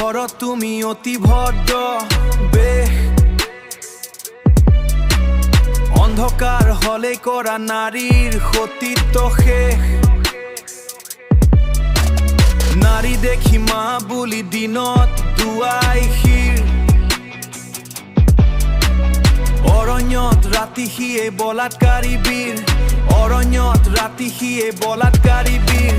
ঘৰত তুমি অতি ভদ্ৰ বেশ অন্ধকাৰ হলে কৰা নাৰীৰ সতীত্ব শেষ নাৰী দেখি মা বুলি দিনত দুৱাই শিৰ অৰণ্যত ৰাতি সিয়ে বলাৎকাৰী বীৰ অৰণ্যত ৰাতি সিয়ে বলাৎকাৰী বীৰ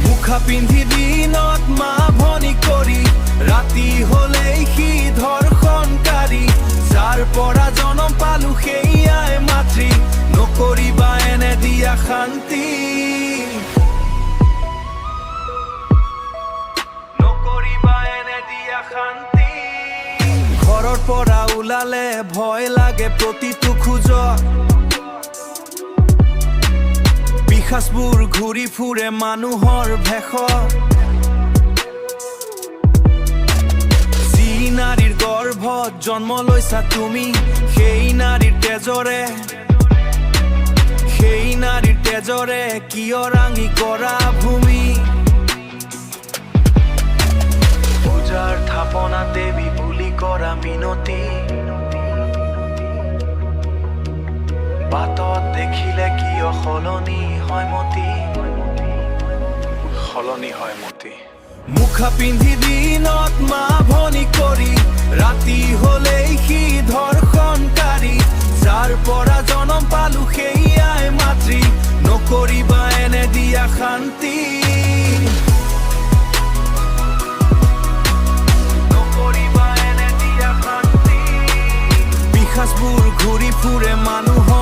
মুখা পিন্ধি দিনত মা ভনী কৰি ৰাতি হলেই সি ধৰ্ষণকাৰী যাৰ পৰা জনম পালো সেয়াই মাতৃ নকৰিবা এনে দিয়া শান্তি নকৰিবা এনে দিয়া শান্তি ঘৰৰ পৰা ওলালে ভয় লাগে প্ৰতিটো খোজত পিশাচবোৰ ঘূৰি ফুৰে মানুহৰ ভেষত যি নাৰীৰ গৰ্ভত জন্ম লৈছা তুমি সেই নাৰীৰ তেজৰে কিয় ৰাঙি কৰা ভূমি পূজাৰ থাপনা দেৱী বুলি কৰা মিনতি বাটত দেখিলে কিয় সলনি হয় মতি মুখা পিন্ধি দিনত মা ভনী কৰি ৰাতি হলেই সি ধৰ্ষণকাৰী যাৰ পৰা জনম পালো সেয়াই মাতৃ নকৰিবা এনে দিয়া শান্তি নকৰিবা এনে দিয়া শান্তি পিশাচবোৰ ঘূৰি ফুৰে মানুহৰ